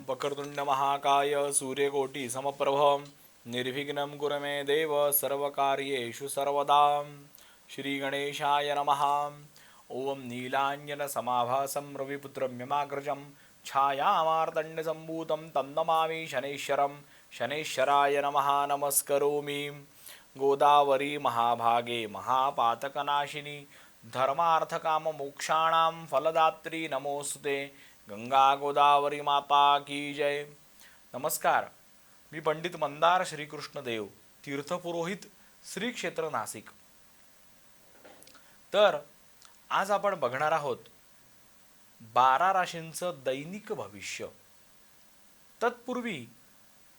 वक्रतुंड महाकाय सूर्यकोटि समप्रभ निर्विघ्नं कुरु मे देव सर्वकार्येषु सर्वदा। श्री गणेशाय नमः। ओम नीलांजनसमाभासं रविपुत्रम्यमाग्रजं छायामार्तण्डसम्भूतं तं नमामि शनैश्वरं। शनैश्वराय नमः नमस्करोमि। गोदावरी महाभागे महापातकनाशिनी धर्मार्थकाममोक्षाणां फलदात्री नमोस्तुते। गंगा गोदावरी माता की जय। नमस्कार, मी पंडित मंदार श्रीकृष्ण देव, तीर्थपुरोहित श्री क्षेत्र नाशिक। तर आज आपण बघणार आहोत 12 राशींचं दैनिक भविष्य। तत्पूर्वी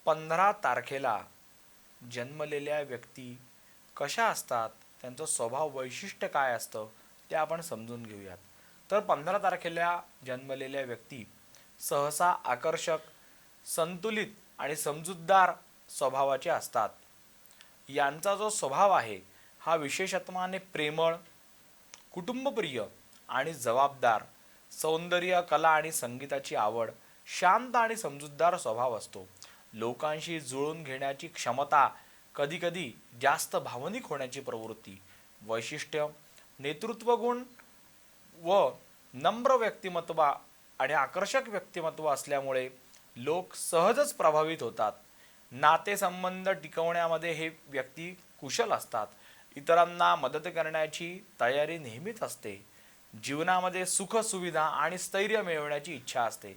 15 तारखेला जन्मलेल्या व्यक्ती कशा असतात, त्यांचं स्वभाव वैशिष्ट्य काय असतं ते आपण समजून घेऊयात। तर 15 तारखेला जन्मलेल्या व्यक्ती सहसा आकर्षक, संतुलित आणि समजूतदार स्वभावाचे असतात। यांचा जो स्वभाव आहे हा विशेषत्वाने प्रेमळ, कुटुंबप्रिय आणि जबाबदार, सौंदर्य, कला आणि संगीताची आवड, शांत आणि समजूतदार स्वभाव असतो। लोकांशी जुळून घेण्याची क्षमता, कधीकधी जास्त भावनिक होण्याची प्रवृत्ती, वैशिष्ट्य, नेतृत्व गुण व नम्र व्यक्तिमत्व आणि आकर्षक व्यक्तिमत्व असल्यामुळे लोक सहजच प्रभावित होतात। नातेसंबंध टिकवण्यामध्ये हे व्यक्ती कुशल असतात। इतरांना मदत करण्याची तयारी नेहमीच असते। जीवनामध्ये सुख सुविधा आणि स्थैर्य मिळवण्याची इच्छा असते।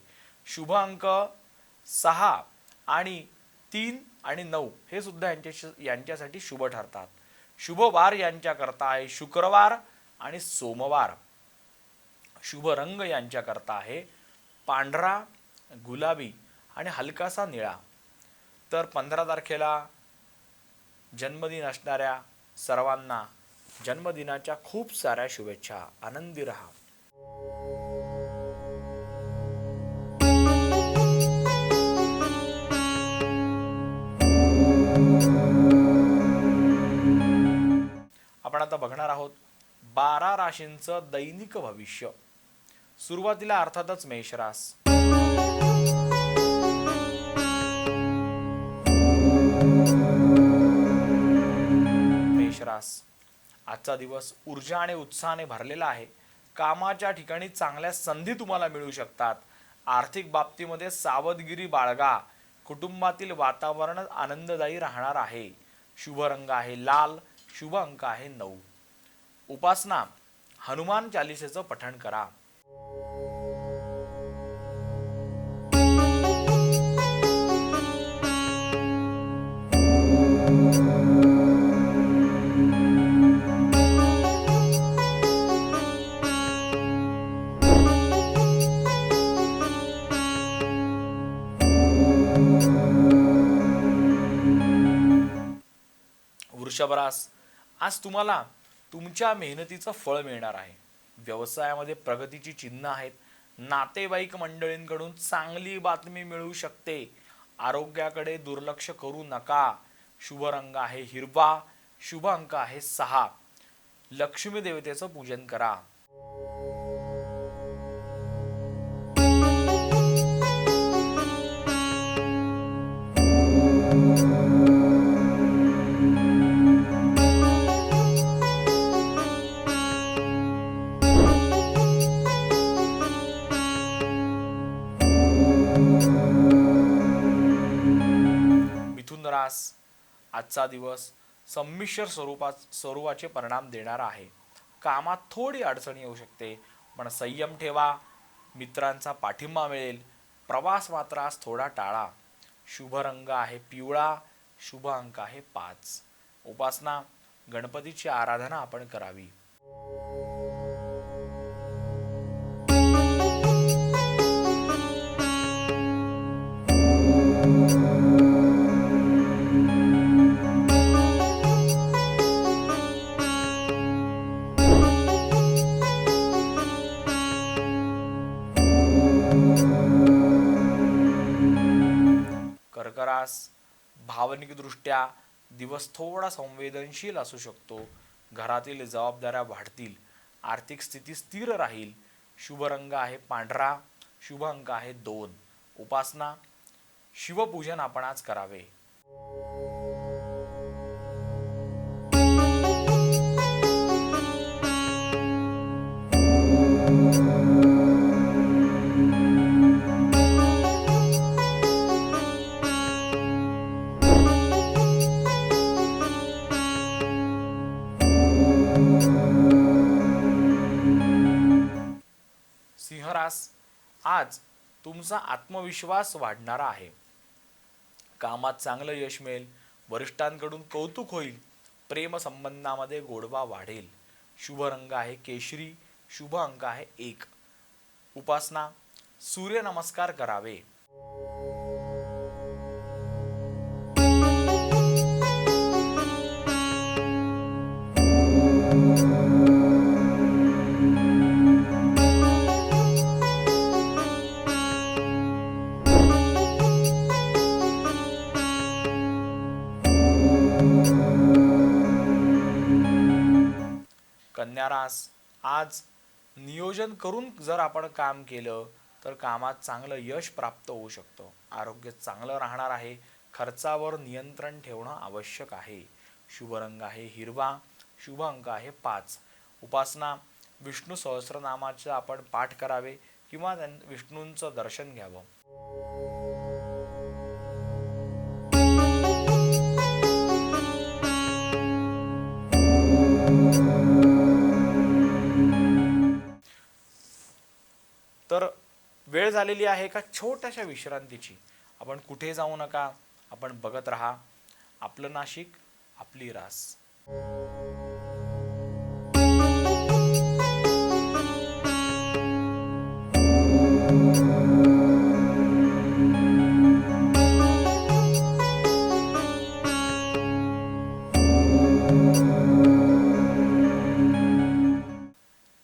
शुभ अंक 6 आणि 3 आणि 9 हे सुद्धा यांच्यासाठी शुभ ठरतात। शुभ वार यांच्याकरता आहे शुक्रवार आणि सोमवार। शुभ रंग यांच्याकरता आहे पांढरा, गुलाबी आणि हलकासा निळा। तर 15 तारखेला जन्मदिन असणाऱ्या सर्वांना जन्मदिनाच्या खूप साऱ्या शुभेच्छा। आनंदी रहा। आपण आता बघणार आहोत 12 राशींचं दैनिक भविष्य। सुरुवातीला अर्थातच मेषरास। मेषरास आजचा दिवस ऊर्जा आणि उत्साहाने भरलेला आहे। कामाच्या ठिकाणी चांगल्या संधी तुम्हाला मिळू शकतात। आर्थिक बाबतीमध्ये सावधगिरी बाळगा। कुटुंबातील वातावरण आनंददायी राहणार आहे। शुभ रंग आहे लाल। शुभ अंक आहे 9। उपासना, हनुमान चालिसेचं पठण करा। वृषभ रास, आज तुम्हाला तुमच्या मेहनतीचं फळ मिळणार आहे। व्यवसायामध्ये प्रगतीची चिन्ह आहेत। नातेवाईक मंडळींकडून चांगली बातमी मिळू शकते। आरोग्याकडे दुर्लक्ष करू नका। शुभ रंग आहे हिरवा। शुभ अंक आहे 6। लक्ष्मी देवतेचं पूजन करा। मिथुन रास, आजचा दिवस संमिश्र स्वरूपाचे परिणाम देणारा आहे। कामात थोडी अडचण येऊ शकते, पण संयम ठेवा। मित्रांचा पाठिंबा मिळेल। प्रवास मात्र आज थोडा टाळा। शुभ रंग आहे पिवळा। शुभ अंक आहे 5। उपासना, गणपतीची आराधना आपण करावी। कर्क रास, भावनिकदृष्ट्या दिवस थोडा संवेदनशील असू शकतो। घरातील जबाबदाऱ्या वाढतील। आर्थिक स्थिती स्थिर राहील। शुभ रंग आहे पांढरा, शुभ अंक आहे 2. उपासना शिवपूजन आपण आज करावे. सिंहरास, आज तुमचा आत्मविश्वास वाढणारा आहे. कामात चांगलं यश मिळेल, वरिष्ठांकडून कौतुक होईल, प्रेम संबंधामध्ये गोडवा वाढेल. शुभ रंग आहे केशरी, शुभ अंक आहे 1. उपासना सूर्यनमस्कार करावे. कन्या रास, आज नियोजन करून जर आपण काम केलं तर कामात चांगलं यश प्राप्त होऊ शकतं. आरोग्य चांगलं राहणार आहे. खर्चावर नियंत्रण ठेवणं आवश्यक आहे. शुभ रंग आहे हिरवा, शुभ अंक आहे 5. उपासना विष्णू सहस्रनामाचे आपण पाठ करावे किंवा विष्णूंचं दर्शन घ्यावं. तर वेळ झालेली आहे एका छोट्याशा विश्रांतीची. आपण कुठे जाऊ नका, आपण बघत राहा आपलं नाशिक, आपली रास.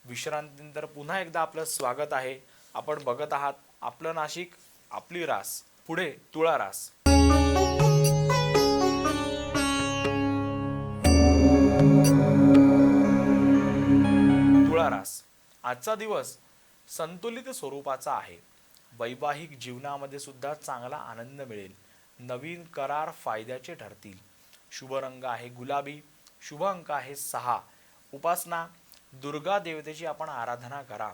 विश्रांतीनंतर पुन्हा एकदा आपलं स्वागत आहे. आपण बघत आहात आपलं नाशिक, आपली रास. पुढे तुळा रास. तुळा रास, आजचा दिवस संतुलित स्वरूपाचा आहे. वैवाहिक जीवनामध्ये सुद्धा चांगला आनंद मिळेल. नवीन करार फायद्याचे ठरतील. शुभ रंग आहे गुलाबी, शुभ अंक आहे 6. उपासना दुर्गा देवतेची आपण आराधना करा.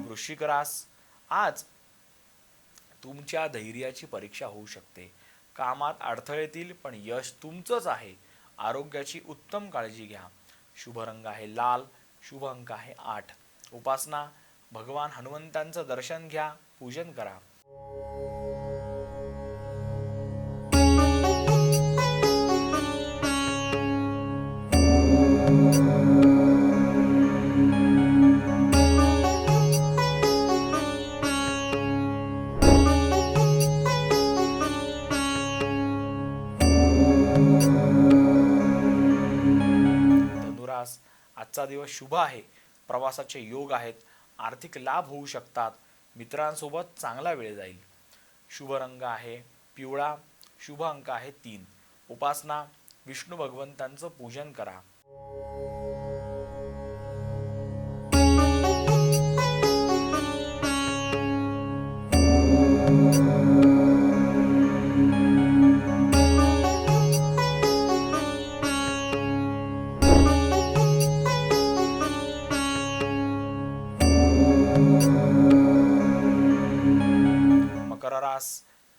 वृश्चिक रास, आज तुमच्या धैर्याची परीक्षा होऊ शकते. कामात अडथळे येतील पण यश तुमचंच आहे. आरोग्याची उत्तम काळजी घ्या. शुभ रंग आहे लाल, शुभ अंक आहे 8. उपासना भगवान हनुमंतांचं दर्शन घ्या, पूजन करा. आजचा दिवस शुभ आहे. प्रवासाचे योग आहेत. आर्थिक लाभ होऊ शकतात. मित्रांसोबत चांगला वेळ जाईल. शुभ रंग आहे पिवळा, शुभ अंक आहे 3. उपासना विष्णू भगवंतांचं पूजन करा.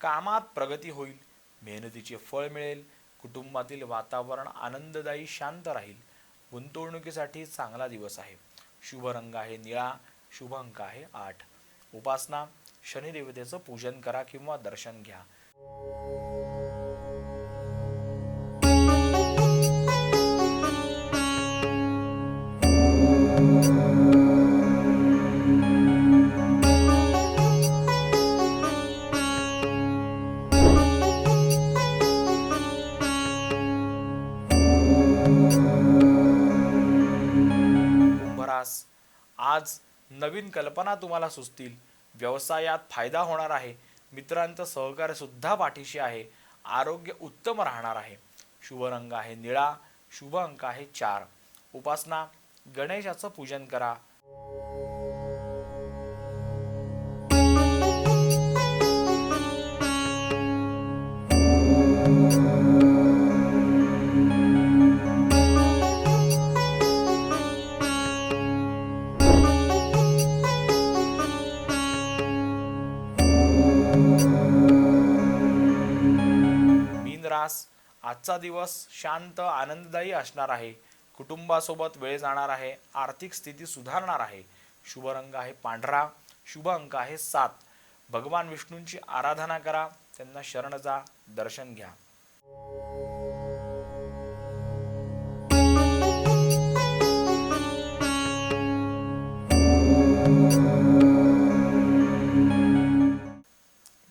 कामात प्रगती होईल. मेहनतीचे फळ मिळेल. कुटुंबातील वातावरण आनंददायी शांत राहील. गुंतवणुकीसाठी चांगला दिवस आहे. शुभ रंग आहे निळा, शुभ अंक आहे 8. उपासना शनिदेवतेचं पूजन करा किंवा दर्शन घ्या. कुंभरास, आज नवीन कल्पना तुम्हाला सुचतील, व्यवसायात फायदा होणार आहे, मित्रांचं सहकार्य सुद्धा पाठीशी आहे, आरोग्य उत्तम राहणार आहे. शुभ रंग आहे निळा, शुभ अंक आहे 4. उपासना, गणेशाचं पूजन करा. मीन रास, आजचा दिवस शांत आनंददायी असणार आहे, कुटुंबासोबत वेळ जाणार आहे, आर्थिक स्थिती सुधारणार आहे. शुभ रंग आहे पांढरा, शुभ अंक आहे 7. भगवान विष्णूंची आराधना करा, त्यांना शरण जा, दर्शन घ्या.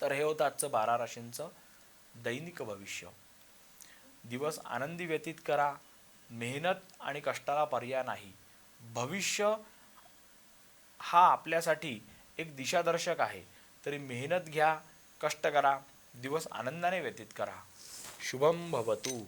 तर हे होतं आजचं 12 राशींचं दैनिक भविष्य. दिवस आनंदी व्यतीत करा, मेहनत आणि कष्टाला पर्याय नाही. भविष्य हा आपल्यासाठी एक दिशादर्शक आहे, तरी मेहनत घ्या, कष्ट करा, दिवस आनंदाने व्यतीत करा. शुभम भवतु.